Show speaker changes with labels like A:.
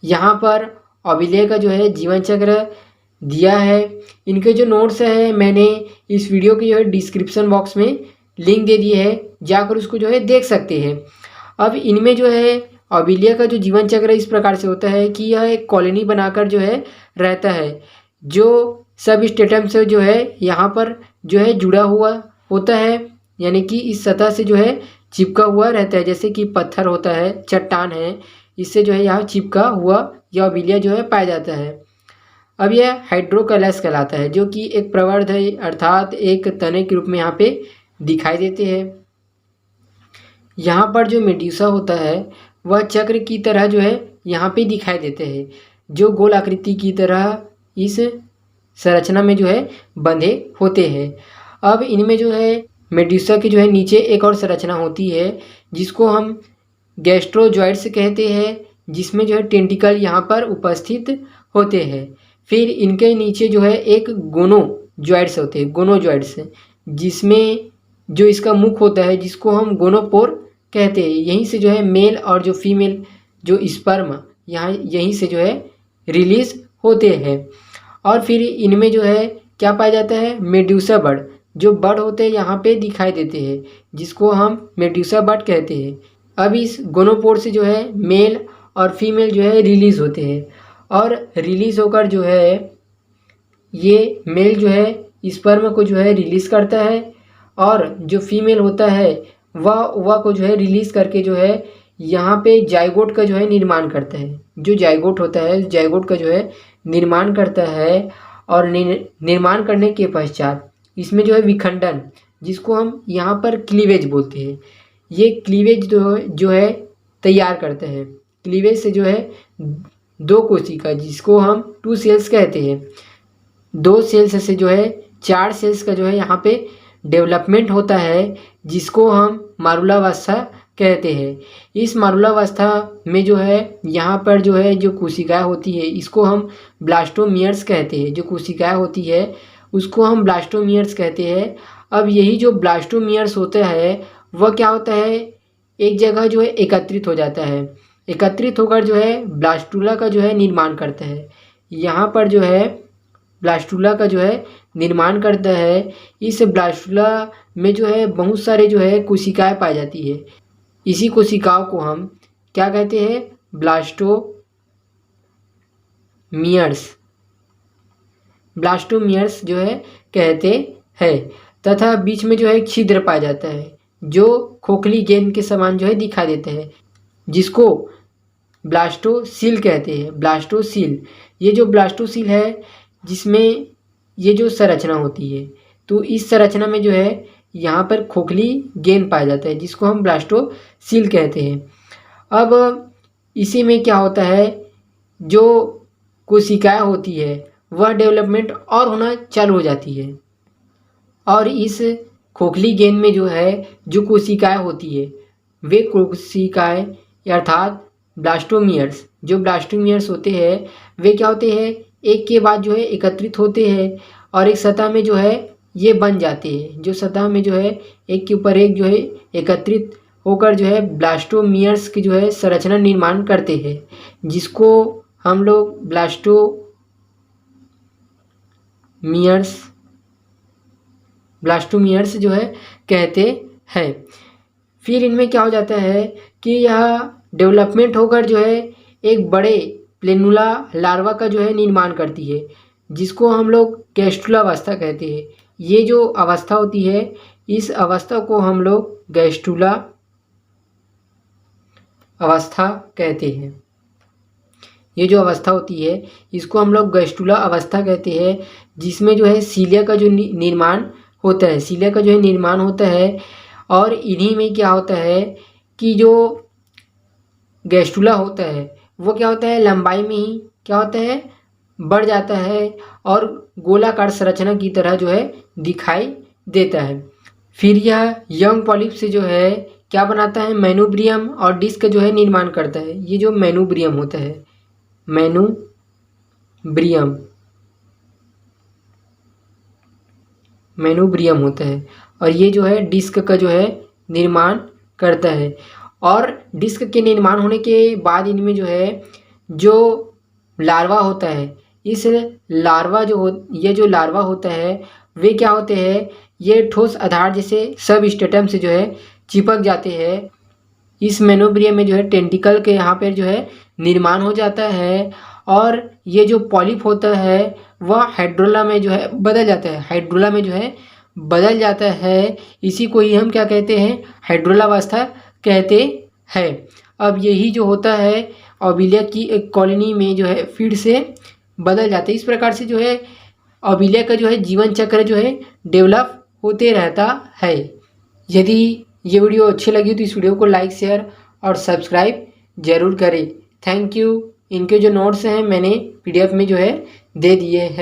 A: यहाँ पर ऑबिलिया का जो है जीवन चक्र दिया है। इनके जो नोट्स है मैंने इस वीडियो के जो है डिस्क्रिप्शन बॉक्स में लिंक दे दिए है, जाकर उसको जो है देख सकते हैं। अब इनमें जो है ऑबिलिया का जो जीवन चक्र इस प्रकार से होता है कि यह एक कॉलोनी बनाकर जो है रहता है, जो सब स्टेटम से जो है यहाँ पर जो है जुड़ा हुआ होता है, यानी कि इस सतह से जो है चिपका हुआ रहता है। जैसे कि पत्थर होता है, चट्टान है, इससे जो है यहाँ चिपका हुआ यह ऑबिलिया जो है पाया जाता है। अब यह हाइड्रोकैलस कहलाता है, जो कि एक प्रवर्ध है, अर्थात एक तने के रूप में यहाँ पे दिखाई देते हैं। यहाँ पर जो मेड्यूसा होता है वह चक्र की तरह जो है यहाँ पे दिखाई देते हैं, जो गोल आकृति की तरह इस संरचना में जो है बंधे होते हैं। अब इनमें जो है मेड्यूसा के जो है नीचे एक और संरचना होती है जिसको हम गैस्ट्रोजॉइड्स कहते हैं, जिसमें जो है टेंटिकल यहाँ पर उपस्थित होते हैं। फिर इनके नीचे जो है एक गोनोजॉइड्स होते हैं, गोनोजॉइड्स, जिसमें जो इसका मुख होता है जिसको हम गोनोपोर कहते हैं। यहीं से जो है मेल और जो फीमेल जो स्पर्म यहाँ यहीं से जो है रिलीज होते हैं। और फिर इनमें जो है क्या पाया जाता है, मेड्यूसा बर्ड, जो बर्ड होते हैं यहाँ पे दिखाई देते हैं, जिसको हम मेड्यूसा बर्ड कहते हैं। अब इस गोनोपोर से जो है मेल और फीमेल जो है रिलीज होते हैं, और रिलीज होकर जो है ये मेल जो है स्पर्म को जो है रिलीज करता है, और जो फीमेल होता है वह को जो है रिलीज करके जो है यहाँ पे जाइगोट का जो है निर्माण करता है। जो जाइगोट होता है, जाइगोट का जो है निर्माण करता है, और निर्माण करने के पश्चात इसमें जो है विखंडन, जिसको हम यहाँ पर क्लीवेज बोलते हैं, ये क्लीवेज जो है तैयार करता है। क्लीवेज से जो है दो कोशिका, जिसको हम 2 सेल्स कहते हैं, 2 सेल्स से जो है 4 सेल्स का जो है यहाँ पे डेवलपमेंट होता है, जिसको हम मारुलावस्था कहते हैं। इस मारुलावस्था में जो है यहाँ पर जो है जो कोशिकाएं होती है इसको हम ब्लास्टोमियर्स कहते हैं। जो कोशिकाएं होती है उसको हम ब्लास्टोमियर्स कहते हैं। अब यही जो ब्लास्टोमियर्स होता है वह क्या होता है, एक जगह जो है एकत्रित हो जाता है, एकत्रित होकर जो है ब्लास्टुला का जो है निर्माण करता है। यहाँ पर जो है ब्लास्टुला का जो है निर्माण करता है। इस ब्लास्टुला में जो है बहुत सारे जो है कोशिकाएं पाई जाती है। इसी कोशिकाओं को हम क्या कहते हैं, ब्लास्टोमियर्स, ब्लास्टोमियर्स जो है कहते हैं। तथा बीच में जो है एक छिद्र पाया जाता है, जो खोखली गेंद के समान जो है दिखाई देता है, जिसको ब्लास्टोसील कहते हैं। ब्लास्टोसील, ये जो ब्लास्टोसील है जिसमें ये जो संरचना होती है, तो इस संरचना में जो है यहाँ पर खोखली गेंद पाया जाता है, जिसको हम ब्लास्टोसील कहते हैं। अब इसी में क्या होता है, जो कोशिकाएं होती है वह डेवलपमेंट और होना चालू हो जाती है, और इस खोखली गेंद में जो है जो कोशिकाएं होती है वे कोशिकाएं अर्थात ब्लास्टोमियर्स, जो ब्लास्टोमियर्स होते हैं वे क्या होते हैं, एक के बाद जो है एकत्रित होते हैं, और एक सतह में जो है ये बन जाते हैं। जो सतह में जो है एक के ऊपर एक जो है एकत्रित होकर जो है ब्लास्टोमियर्स की जो है संरचना निर्माण करते हैं, जिसको हम लोग ब्लास्टोमियर्स जो है कहते हैं। फिर इनमें क्या हो जाता है कि यह डेवलपमेंट होकर जो है एक बड़े प्लेनुला लार्वा का जो है निर्माण करती है, जिसको हम लोग गैस्ट्रुला अवस्था कहते हैं। ये जो अवस्था होती है इस अवस्था को हम लोग गैस्ट्रुला अवस्था कहते हैं। ये जो अवस्था होती है इसको हम लोग गैस्ट्रुला अवस्था कहते हैं, जिसमें जो है सीलिया का जो निर्माण होता है, सीलिया का जो है निर्माण होता है। और इन्हीं में क्या होता है कि जो गैस्ट्रुला होता है वो क्या होता है, लंबाई में ही क्या होता है, बढ़ जाता है, और गोलाकार संरचना की तरह जो है दिखाई देता है। फिर यह यंग पॉलिप से जो है क्या बनाता है, मैनुब्रियम और डिस्क जो है निर्माण करता है। ये जो मैनुब्रियम होता है, मैनुब्रियम होता है, और ये जो है डिस्क का जो है निर्माण करता है। और डिस्क के निर्माण होने के बाद इनमें जो है जो लार्वा होता है, इस लार्वा ये जो लार्वा होता है वे क्या होते हैं, ये ठोस आधार जैसे सब स्टेटम से जो है चिपक जाते हैं। इस मेनोब्रियम में जो है टेंटिकल के यहाँ पर जो है निर्माण हो जाता है और ये जो पॉलिप होता है वह हाइड्रोला में जो है बदल जाता है, हाइड्रोला में जो है बदल जाता है। इसी को ही हम क्या कहते हैं, हाइड्रोलावस्था कहते हैं। अब यही जो होता है ओबिलिया की एक कॉलोनी में जो है फिर से बदल जाता है। इस प्रकार से जो है ओबिलिया का जो है जीवन चक्र जो है डेवलप होते रहता है। यदि ये वीडियो अच्छी लगी तो इस वीडियो को लाइक शेयर और सब्सक्राइब ज़रूर करें। Thank you. इनके जो नोट्स हैं मैंने PDF में जो है दे दिए हैं।